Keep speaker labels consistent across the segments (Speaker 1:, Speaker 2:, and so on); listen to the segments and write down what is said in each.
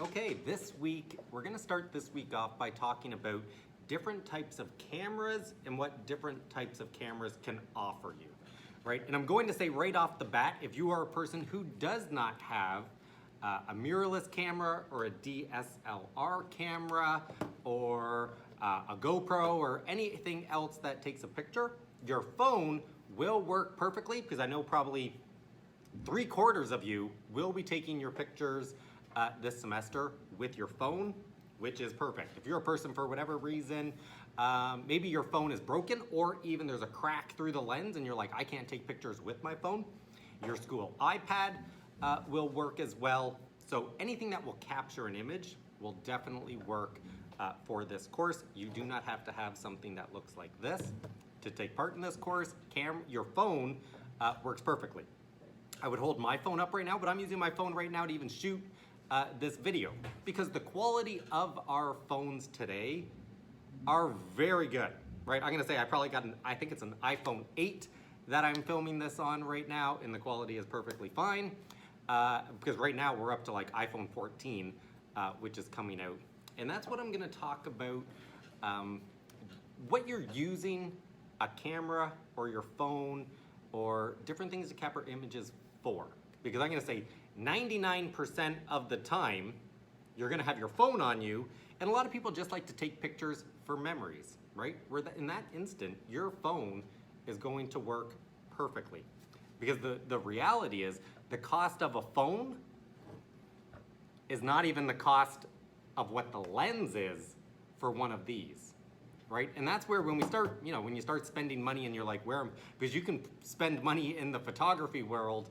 Speaker 1: Okay, this week, we're gonna start this week off by talking about different types of cameras and what different types of cameras can offer you, right? And I'm going to say right off the bat, if you are a person who does not have a mirrorless camera or a DSLR camera or a GoPro or anything else that takes a picture, your phone will work perfectly because I know probably 3/4 of you will be taking your pictures this semester with your phone, which is perfect. If you're a person for whatever reason, maybe your phone is broken or even there's a crack through the lens and you're like, I can't take pictures with my phone, your school iPad will work as well. So anything that will capture an image will definitely work for this course. You do not have to have something that looks like this to take part in this course. Your phone works perfectly. I would hold my phone up right now, but I'm using my phone right now to even shoot this video because the quality of our phones today are very good, right? I'm gonna say I probably got I think it's an iPhone 8 that I'm filming this on right now, and the quality is perfectly fine because right now we're up to like iPhone 14, which is coming out. And that's what I'm gonna talk about, what you're using a camera or your phone or different things to capture images for. Because I'm gonna say 99% of the time, you're gonna have your phone on you, and a lot of people just like to take pictures for memories, right? Where in that instant, your phone is going to work perfectly. Because the reality is, the cost of a phone is not even the cost of what the lens is for one of these, right? And that's where when we start, when you start spending money and you're like, because you can spend money in the photography world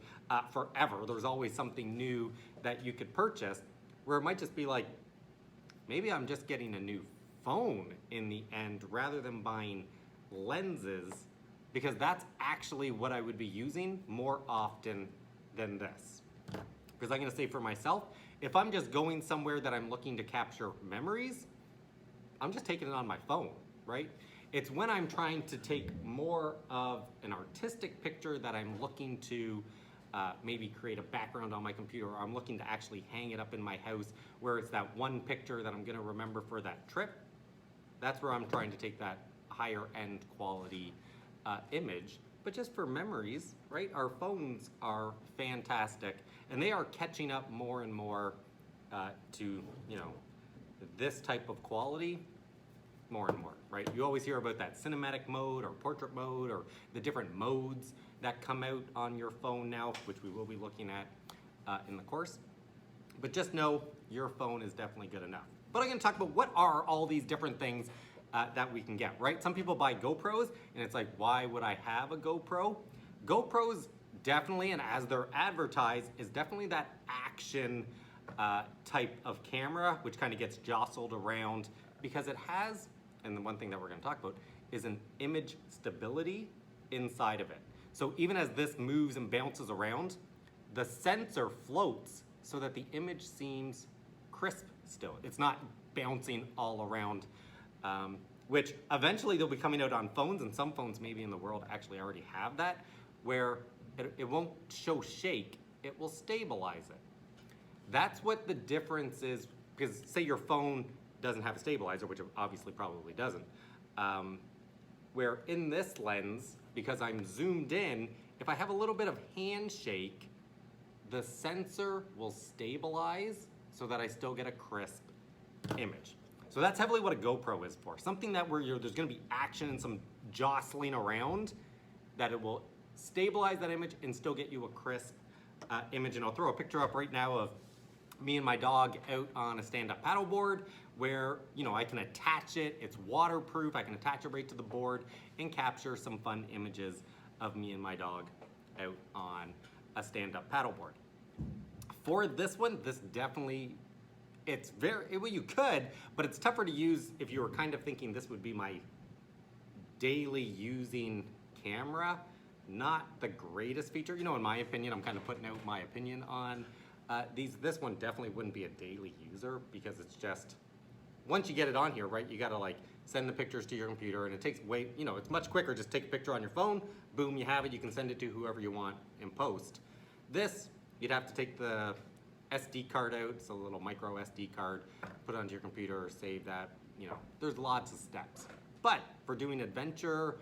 Speaker 1: forever. There's always something new that you could purchase where it might just be like, maybe I'm just getting a new phone in the end rather than buying lenses, because that's actually what I would be using more often than this. Because I'm gonna say for myself, if I'm just going somewhere that I'm looking to capture memories, I'm just taking it on my phone, right? It's when I'm trying to take more of an artistic picture that I'm looking to maybe create a background on my computer, or I'm looking to actually hang it up in my house where it's that one picture that I'm gonna remember for that trip. That's where I'm trying to take that higher end quality image. But just for memories, right? Our phones are fantastic and they are catching up more and more to, this type of quality more and more, right? You always hear about that cinematic mode or portrait mode or the different modes that come out on your phone now, which we will be looking at in the course. But just know your phone is definitely good enough. But I'm gonna talk about what are all these different things that we can get, right? Some people buy GoPros and it's like, why would I have a GoPro? GoPros definitely, and as they're advertised, is definitely that action type of camera, which kind of gets jostled around because it has, and the one thing that we're gonna talk about, is an image stability inside of it. So even as this moves and bounces around, the sensor floats so that the image seems crisp still. It's not bouncing all around, which eventually they'll be coming out on phones, and some phones maybe in the world actually already have that, where it won't show shake, it will stabilize it. That's what the difference is, because say your phone doesn't have a stabilizer, which it obviously probably doesn't, where in this lens, because I'm zoomed in, if I have a little bit of handshake, the sensor will stabilize so that I still get a crisp image. So that's heavily what a GoPro is for. Something that where there's gonna be action and some jostling around, that it will stabilize that image and still get you a crisp image. And I'll throw a picture up right now of me and my dog out on a stand-up paddleboard where, I can attach it, it's waterproof, I can attach it right to the board and capture some fun images of me and my dog out on a stand-up paddleboard. For this one, this definitely, well, you could, but it's tougher to use if you were kind of thinking this would be my daily using camera. Not the greatest feature, in my opinion. I'm kind of putting out my opinion on this one definitely wouldn't be a daily user because it's just, once you get it on here, right, you gotta send the pictures to your computer and it takes it's much quicker. Just take a picture on your phone, boom, you have it, you can send it to whoever you want in post. This, you'd have to take the SD card out, it's a little micro SD card, put it onto your computer or save that, there's lots of steps. But for doing adventure,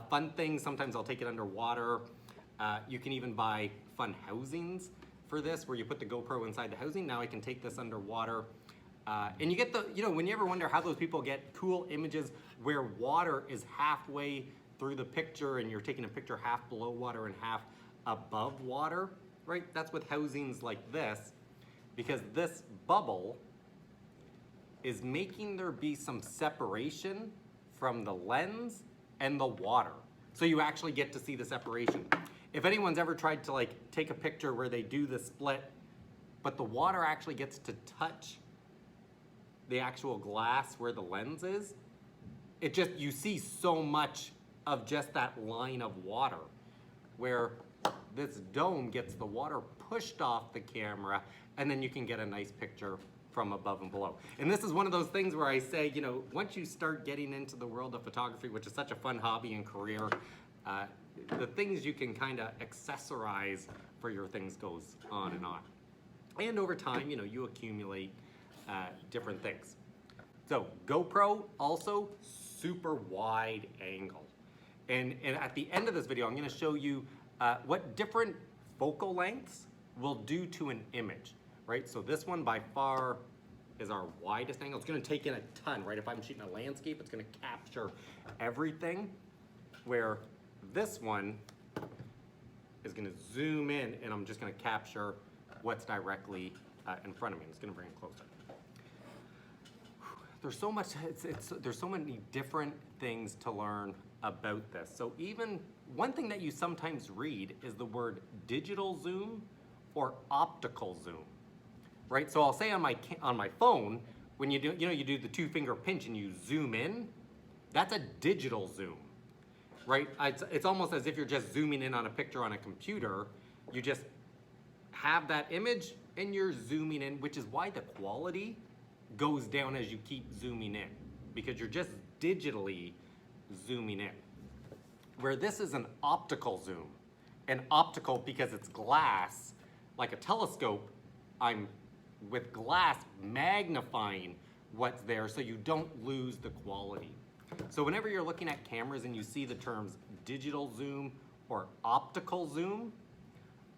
Speaker 1: fun things, sometimes I'll take it underwater. You can even buy fun housings for this where you put the GoPro inside the housing. Now I can take this underwater. And you get when you ever wonder how those people get cool images where water is halfway through the picture and you're taking a picture half below water and half above water, right? That's with housings like this, because this bubble is making there be some separation from the lens and the water. So you actually get to see the separation. If anyone's ever tried to take a picture where they do the split, but the water actually gets to touch the actual glass where the lens is, you see so much of just that line of water, where this dome gets the water pushed off the camera, and then you can get a nice picture from above and below. And this is one of those things where I say, once you start getting into the world of photography, which is such a fun hobby and career, the things you can kind of accessorize for your things goes on and on. And over time, you accumulate different things. So GoPro, also super wide angle. And at the end of this video, I'm gonna show you what different focal lengths will do to an image, right? So this one by far is our widest angle. It's gonna take in a ton, right? If I'm shooting a landscape, it's gonna capture everything, where this one is gonna zoom in and I'm just gonna capture what's directly in front of me. It's gonna bring it closer. There's so much, there's so many different things to learn about this. So even one thing that you sometimes read is the word digital zoom or optical zoom, right? So I'll say on my phone, when you do, you do the 2-finger pinch and you zoom in, that's a digital zoom, right? It's almost as if you're just zooming in on a picture on a computer. You just have that image and you're zooming in, which is why the quality goes down as you keep zooming in, because you're just digitally zooming in. Where this is an optical zoom, and optical because it's glass, like a telescope, I'm with glass magnifying what's there so you don't lose the quality. So whenever you're looking at cameras and you see the terms digital zoom or optical zoom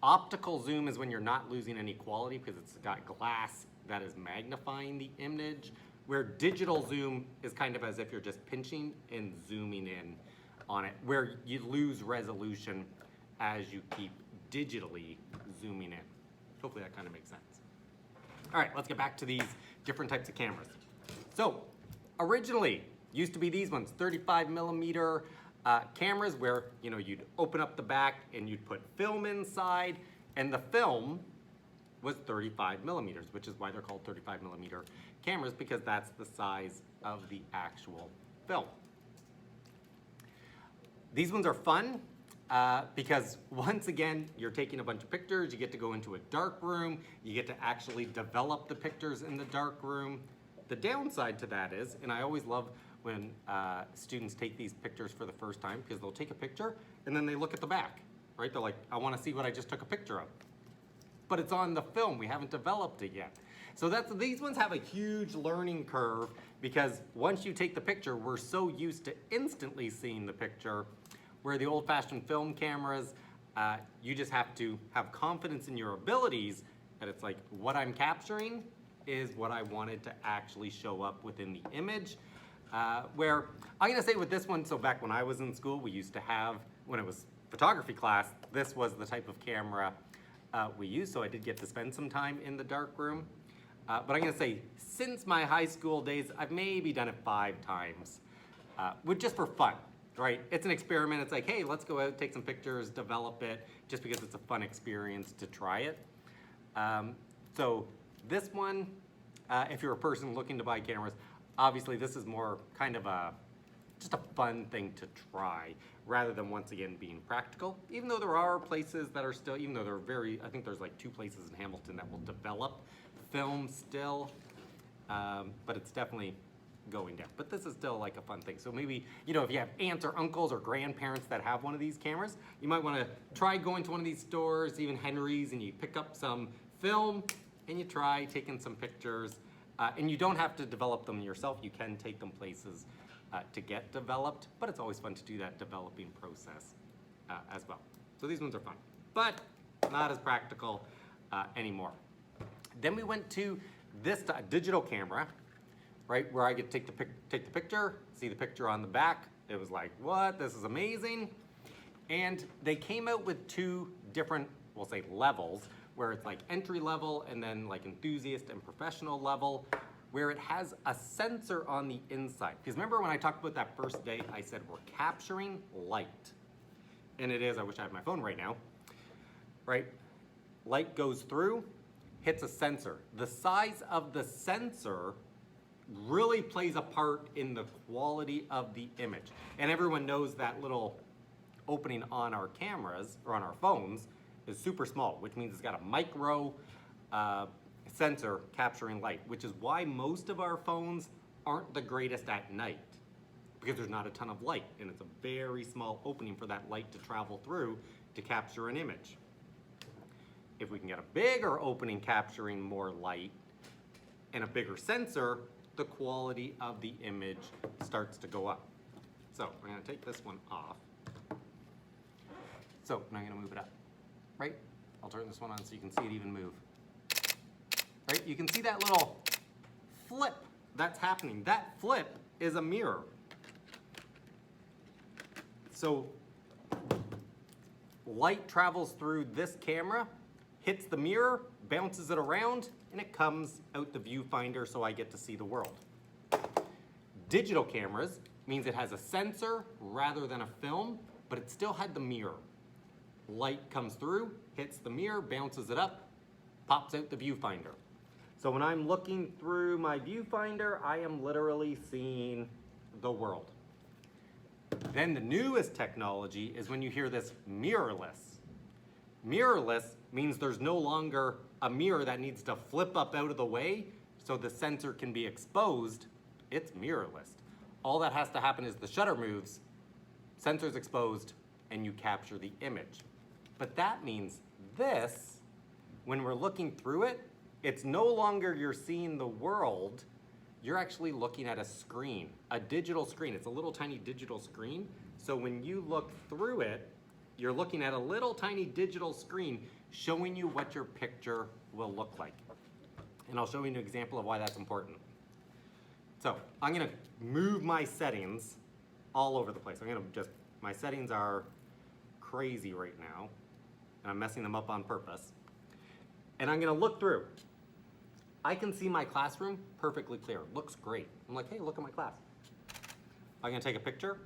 Speaker 1: is when you're not losing any quality because it's got glass that is magnifying the image, where digital zoom is kind of as if you're just pinching and zooming in on it, where you lose resolution as you keep digitally zooming in. Hopefully that kind of makes sense. All right, let's get back to these different types of cameras. So originally, used to be these ones, 35mm cameras where you'd open up the back and you'd put film inside, and the film was 35mm, which is why they're called 35mm cameras, because that's the size of the actual film. These ones are fun because once again, you're taking a bunch of pictures, you get to go into a dark room, you get to actually develop the pictures in the dark room. The downside to that is, and I always love when students take these pictures for the first time, because they'll take a picture and then they look at the back, right? They're like, I want to see what I just took a picture of. But it's on the film, we haven't developed it yet. So these ones have a huge learning curve, because once you take the picture, we're so used to instantly seeing the picture, where the old-fashioned film cameras, you just have to have confidence in your abilities, that it's like, what I'm capturing is what I wanted to actually show up within the image. Where, I'm gonna say with this one, so back when I was in school, we used to have, when it was photography class, this was the type of camera we used, so I did get to spend some time in the dark room. But I'm gonna say, since my high school days, I've maybe done it 5 times, just for fun, right? It's an experiment. It's like, hey, let's go out, take some pictures, develop it, just because it's a fun experience to try it. So this one, if you're a person looking to buy cameras, obviously this is more kind of just a fun thing to try, rather than once again being practical. Even though there are places that are still, even though I think there's like 2 places in Hamilton that will develop film still, but it's definitely going down. But this is still like a fun thing. So maybe, if you have aunts or uncles or grandparents that have one of these cameras, you might want to try going to one of these stores, even Henry's, and you pick up some film and you try taking some pictures. And you don't have to develop them yourself. You can take them places to get developed, but it's always fun to do that developing process as well. So these ones are fun, but not as practical anymore. Then we went to this digital camera, right, where I get to take the picture, see the picture on the back. It was like, what? This is amazing. And they came out with two different, we'll say, levels, where it's like entry level and then like enthusiast and professional level, where it has a sensor on the inside. Because remember when I talked about that first day, I said we're capturing light. And it is, I wish I had my phone right now, right? Light goes through, hits a sensor. The size of the sensor really plays a part in the quality of the image. And everyone knows that little opening on our cameras or on our phones is super small, which means it's got a micro sensor capturing light, which is why most of our phones aren't the greatest at night, because there's not a ton of light and it's a very small opening for that light to travel through to capture an image. If we can get a bigger opening capturing more light and a bigger sensor, the quality of the image starts to go up. So I'm going to take this one off. So now I'm going to move it up. Right? I'll turn this one on so you can see it even move. Right? You can see that little flip that's happening. That flip is a mirror. So light travels through this camera, hits the mirror, bounces it around, and it comes out the viewfinder so I get to see the world. Digital cameras means it has a sensor rather than a film, but it still had the mirror. Light comes through, hits the mirror, bounces it up, pops out the viewfinder. So when I'm looking through my viewfinder, I am literally seeing the world. Then the newest technology is when you hear this mirrorless. Mirrorless means there's no longer a mirror that needs to flip up out of the way so the sensor can be exposed. It's mirrorless. All that has to happen is the shutter moves, sensor's exposed, and you capture the image. But that means this, when we're looking through it, it's no longer you're seeing the world, you're actually looking at a screen, a digital screen. It's a little tiny digital screen. So when you look through it, you're looking at a little tiny digital screen showing you what your picture will look like. And I'll show you an example of why that's important. So I'm gonna move my settings all over the place. My settings are crazy right now, and I'm messing them up on purpose. And I'm gonna look through. I can see my classroom perfectly clear. Looks great. I'm like, hey, look at my class. I'm gonna take a picture.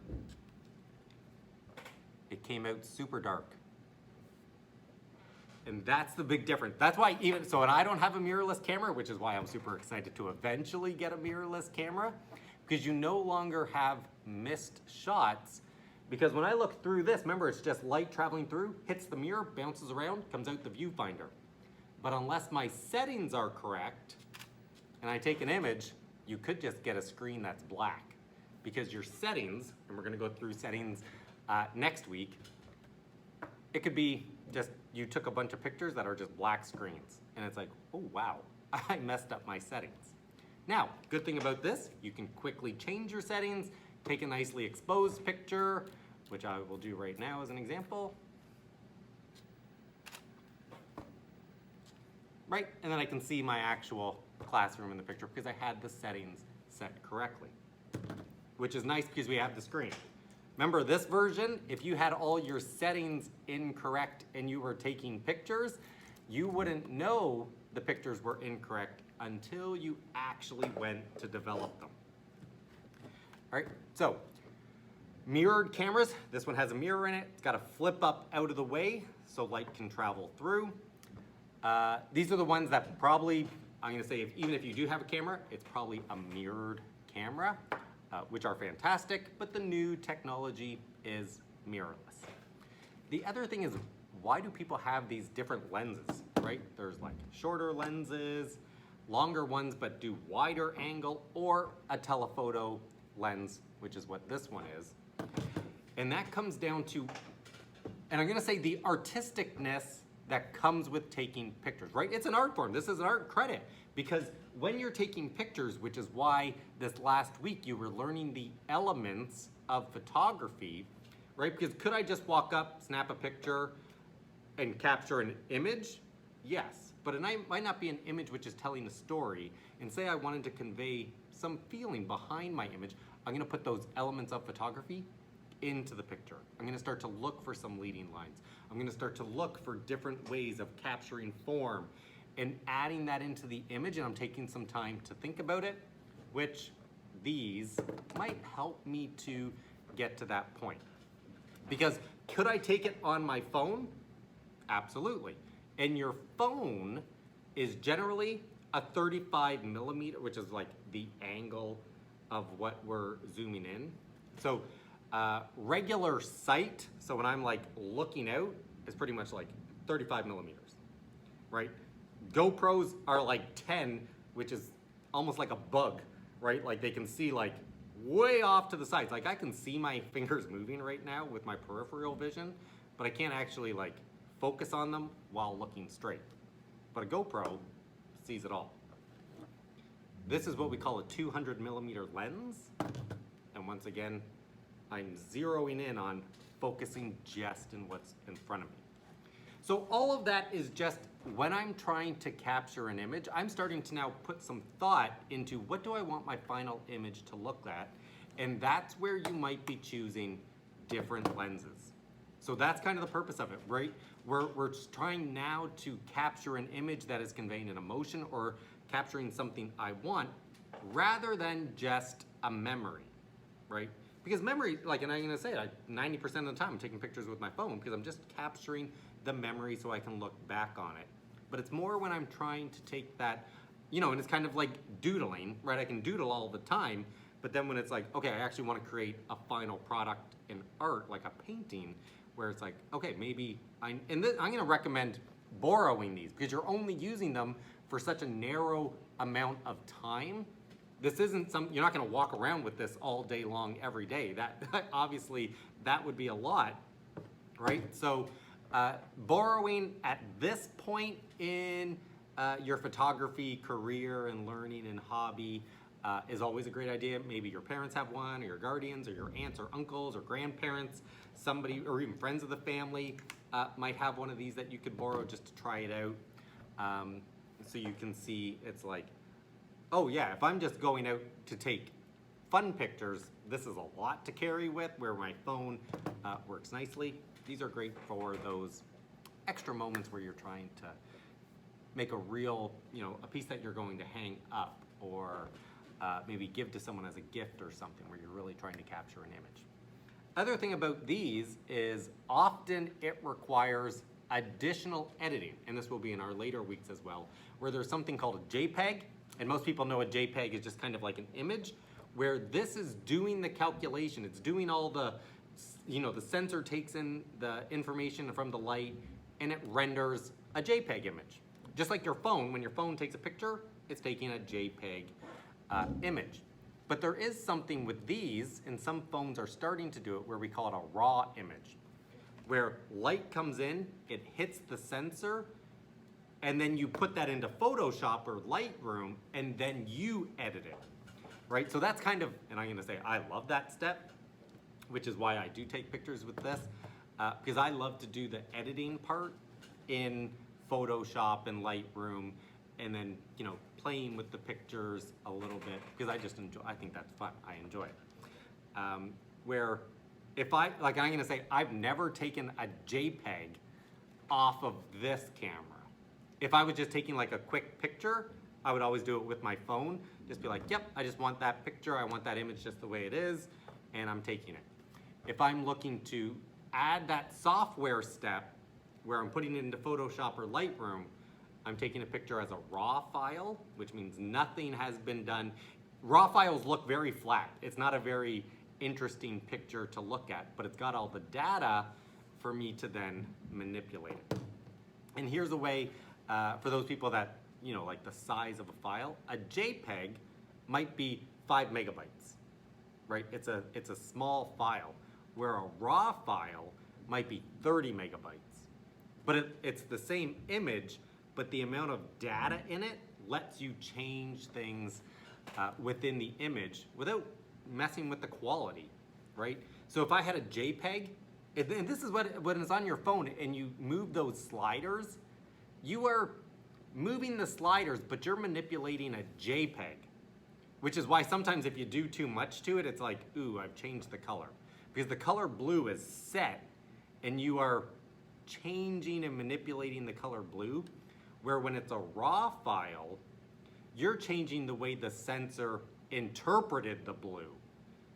Speaker 1: It came out super dark. And that's the big difference. That's why and I don't have a mirrorless camera, which is why I'm super excited to eventually get a mirrorless camera, because you no longer have missed shots. Because when I look through this, remember, it's just light traveling through, hits the mirror, bounces around, comes out the viewfinder. But unless my settings are correct, and I take an image, you could just get a screen that's black. Because your settings, and we're gonna go through settings next week, it could be just you took a bunch of pictures that are just black screens. And it's like, oh wow, I messed up my settings. Now, good thing about this, you can quickly change your settings, take a nicely exposed picture, which I will do right now as an example. Right, and then I can see my actual classroom in the picture because I had the settings set correctly, which is nice because we have the screen. Remember this version, if you had all your settings incorrect and you were taking pictures, you wouldn't know the pictures were incorrect until you actually went to develop them. All right, so mirrored cameras. This one has a mirror in it. It's got to flip up out of the way so light can travel through. These are the ones that probably, I'm gonna say, even if you do have a camera, it's probably a mirrored camera, which are fantastic, but the new technology is mirrorless. The other thing is, why do people have these different lenses, right? There's like shorter lenses, longer ones, but do wider angle, or a telephoto lens, which is what this one is. And that comes down to, and I'm gonna say the artisticness that comes with taking pictures, right? It's an art form. This is an art credit because when you're taking pictures, which is why this last week you were learning the elements of photography, right? Because could I just walk up, snap a picture, and capture an image? Yes, but it might not be an image which is telling a story. And say I wanted to convey some feeling behind my image, I'm gonna put those elements of photography into the picture. I'm gonna start to look for some leading lines. I'm gonna start to look for different ways of capturing form and adding that into the image, and I'm taking some time to think about it, which these might help me to get to that point. Because could I take it on my phone? Absolutely. And your phone is generally a 35 millimeter, which is like the angle of what we're zooming in. So regular sight, so when I'm like looking out, is pretty much like 35 millimeters, right? GoPros are like 10, which is almost like a bug, right? Like they can see like way off to the sides. Like I can see my fingers moving right now with my peripheral vision, but I can't actually like focus on them while looking straight. But a GoPro sees it all. This is what we call a 200 millimeter lens. And once again, I'm zeroing in on focusing just in what's in front of me. So all of that is just when I'm trying to capture an image, I'm starting to now put some thought into what do I want my final image to look at, and that's where you might be choosing different lenses. So that's kind of the purpose of it, right? We're trying now to capture an image that is conveying an emotion or capturing something I want rather than just a memory, right? Because memory, like, and I'm gonna say it, 90% of the time I'm taking pictures with my phone because I'm just capturing the memory so I can look back on it. But it's more when I'm trying to take that, you know, and it's kind of like doodling, right? I can doodle all the time, but then when it's like, okay, I actually want to create a final product in art, like a painting, where it's like, okay, maybe I'm gonna recommend borrowing these because you're only using them for such a narrow amount of time. This isn't you're not gonna walk around with this all day long every day. That obviously, that would be a lot, right? So borrowing at this point in your photography career and learning and hobby is always a great idea. Maybe your parents have one, or your guardians, or your aunts or uncles or grandparents, somebody, or even friends of the family might have one of these that you could borrow just to try it out. So you can see it's like, oh yeah, if I'm just going out to take fun pictures, this is a lot to carry with, where my phone works nicely. These are great for those extra moments where you're trying to make a real, you know, a piece that you're going to hang up, or maybe give to someone as a gift or something, where you're really trying to capture an image. Other thing about these is often it requires additional editing, and this will be in our later weeks as well, where there's something called a JPEG, and most people know a JPEG is just kind of like an image, where this is doing the calculation. It's doing all the, you know, the sensor takes in the information from the light and it renders a JPEG image. Just like your phone, when your phone takes a picture, it's taking a JPEG image. But there is something with these, and some phones are starting to do it, where we call it a raw image, where light comes in, it hits the sensor, and then you put that into Photoshop or Lightroom, and then you edit it, right? So that's kind of, and I'm gonna say I love that step, which is why I do take pictures with this, because I love to do the editing part in Photoshop and Lightroom, and then, you know, playing with the pictures a little bit, because I just enjoy, I think that's fun, I enjoy it. Where if I'm gonna say, I've never taken a JPEG off of this camera. If I was just taking like a quick picture, I would always do it with my phone. Just be like, yep, I just want that picture, I want that image just the way it is, and I'm taking it. If I'm looking to add that software step, where I'm putting it into Photoshop or Lightroom, I'm taking a picture as a raw file, which means nothing has been done. Raw files look very flat. It's not a very interesting picture to look at, but it's got all the data for me to then manipulate it. And here's a way, for those people that, you know, like the size of a file, a JPEG might be 5 megabytes, right? It's a small file, where a raw file might be 30 megabytes. but it's the same image, but the amount of data in it lets you change things within the image without messing with the quality, right? So if I had a JPEG, and this is when it's on your phone and you move those sliders, you are moving the sliders, but you're manipulating a JPEG, which is why sometimes if you do too much to it, it's like, ooh, I've changed the color. Because the color blue is set and you are changing and manipulating the color blue, where when it's a raw file, you're changing the way the sensor interpreted the blue.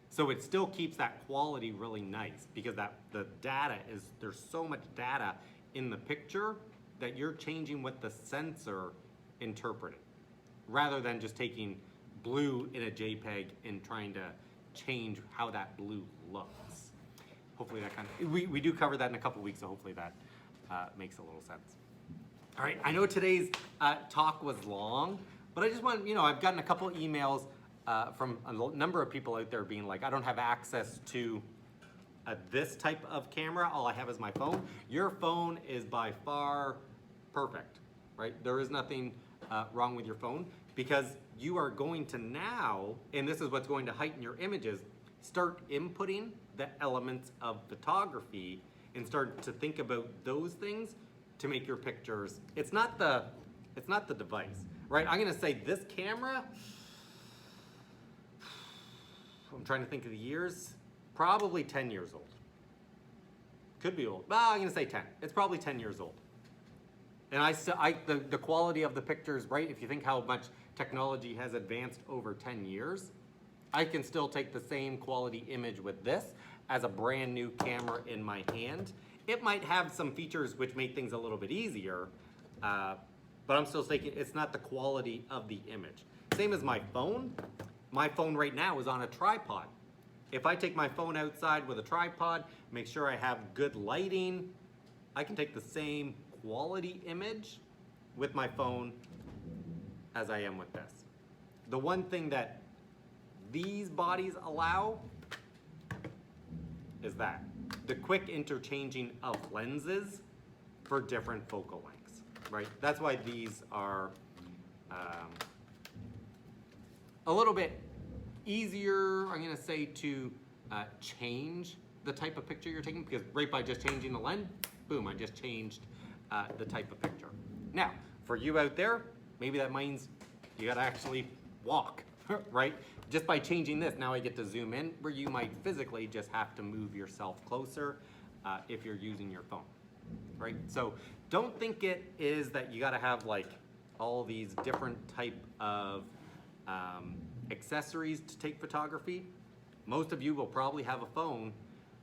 Speaker 1: So it still keeps that quality really nice because the data there's so much data in the picture that you're changing what the sensor interpreted, rather than just taking blue in a JPEG and trying to change how that blue looks. Hopefully that we do cover that in a couple weeks, so hopefully that makes a little sense. All right, I know today's talk was long, but I just want, I've gotten a couple emails from a number of people out there being like, I don't have access to this type of camera, all I have is my phone. Your phone is by far perfect, right? There is nothing wrong with your phone, because you are going to now, and this is what's going to heighten your images, start inputting the elements of photography and start to think about those things to make your pictures. It's not the device, right? I'm gonna say this camera, I'm trying to think of the years, probably 10 years old. Could be old, well, I'm gonna say 10. It's probably 10 years old. And the quality of the pictures, right? If you think how much technology has advanced over 10 years, I can still take the same quality image with this as a brand new camera in my hand. It might have some features which make things a little bit easier, but I'm still thinking it's not the quality of the image. Same as my phone. My phone right now is on a tripod. If I take my phone outside with a tripod, make sure I have good lighting, I can take the same quality image with my phone as I am with this. The one thing that these bodies allow is that the quick interchanging of lenses for different focal lengths, right? That's why these are a little bit easier, I'm gonna say, to change the type of picture you're taking, because right by just changing the lens, boom, I just changed the type of picture. Now, for you out there, maybe that means you gotta actually walk, right? Just by changing this, now I get to zoom in, where you might physically just have to move yourself closer if you're using your phone, right? So don't think it is that you gotta have like all these different type of accessories to take photography. Most of you will probably have a phone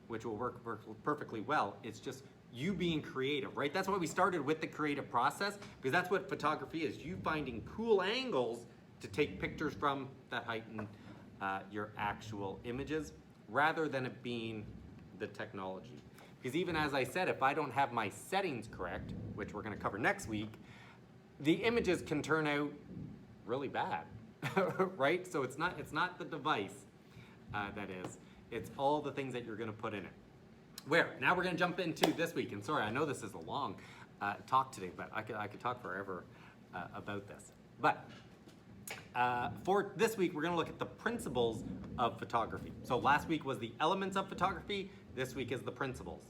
Speaker 1: which will work perfectly well. It's just you being creative, right? That's why we started with the creative process, because that's what photography is. You finding cool angles to take pictures from that heighten your actual images, rather than it being the technology. Because even as I said, if I don't have my settings correct, which we're gonna cover next week, the images can turn out really bad, right? So it's not the device that is, it's all the things that you're gonna put in it. Now we're gonna jump into this week, and sorry, I know this is a long talk today, but I could talk forever about this. But for this week, we're gonna look at the principles of photography. So last week was the elements of photography, this week is the principles.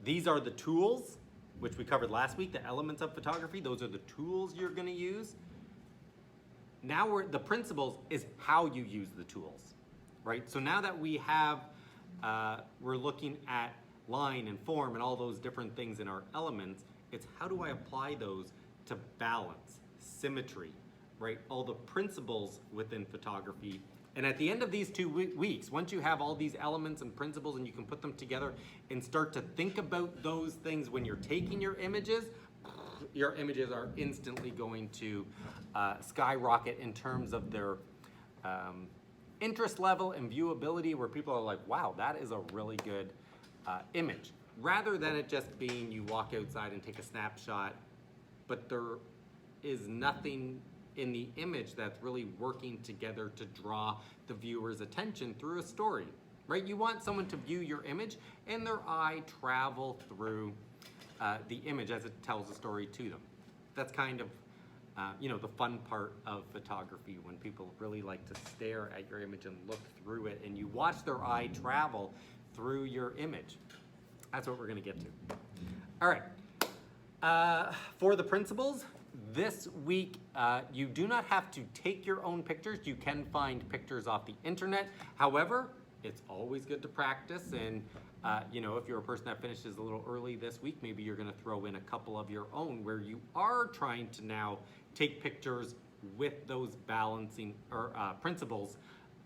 Speaker 1: These are the tools, which we covered last week, the elements of photography, those are the tools you're gonna use. Now the principles is how you use the tools, right? So now that we have, we're looking at line and form and all those different things in our elements, it's how do I apply those to balance, symmetry, right? All the principles within photography. And at the end of these 2 weeks, once you have all these elements and principles and you can put them together and start to think about those things when you're taking your images are instantly going to skyrocket in terms of their interest level and viewability, where people are like, wow, that is a really good image. Rather than it just being you walk outside and take a snapshot, but there is nothing in the image that's really working together to draw the viewer's attention through a story, right? You want someone to view your image and their eye travel through the image as it tells a story to them. That's kind of the fun part of photography, when people really like to stare at your image and look through it, and you watch their eye travel through your image. That's what we're going to get to. All right. For the principles, this week, you do not have to take your own pictures. You can find pictures off the internet. However, it's always good to practice, and if you're a person that finishes a little early this week, maybe you're going to throw in a couple of your own where you are trying to now take pictures with those balancing or principles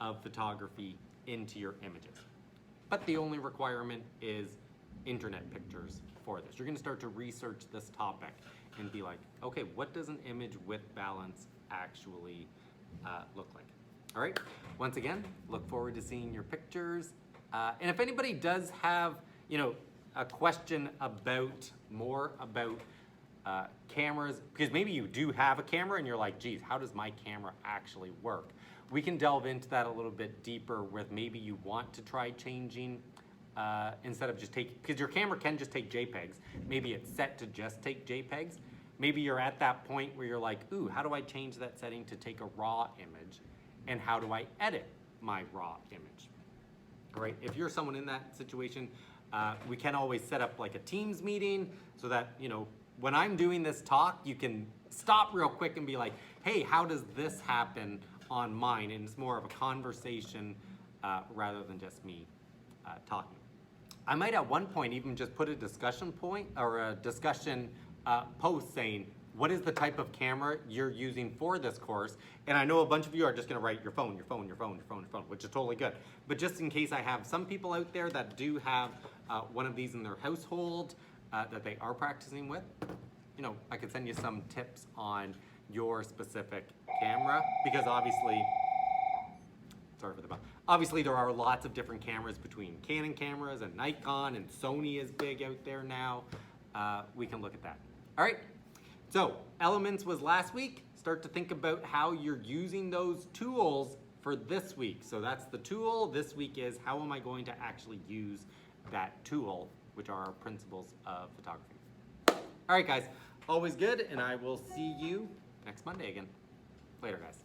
Speaker 1: of photography into your images. But the only requirement is internet pictures for this. You're going to start to research this topic and be like, okay, what does an image with balance actually look like? All right, once again, look forward to seeing your pictures. And if anybody does have, a question about cameras, because maybe you do have a camera and you're like, geez, how does my camera actually work? We can delve into that a little bit deeper with maybe you want to try changing instead of just taking, because your camera can just take JPEGs. Maybe it's set to just take JPEGs. Maybe you're at that point where you're like, ooh, how do I change that setting to take a raw image? And how do I edit my raw image? All right, if you're someone in that situation, we can always set up like a Teams meeting so that, when I'm doing this talk, you can stop real quick and be like, hey, how does this happen on mine? And it's more of a conversation rather than just me talking. I might at one point even just put a discussion point or a discussion post saying, what is the type of camera you're using for this course? And I know a bunch of you are just gonna write your phone, which is totally good. But just in case I have some people out there that do have one of these in their household that they are practicing with, I could send you some tips on your specific camera, because obviously, sorry for the bell. Obviously there are lots of different cameras between Canon cameras and Nikon, and Sony is big out there now. We can look at that. All right. So, elements was last week. Start to think about how you're using those tools for this week. So that's the tool. This week is how am I going to actually use that tool, which are our principles of photography. All right, guys, always good, and I will see you next Monday again. Later, guys.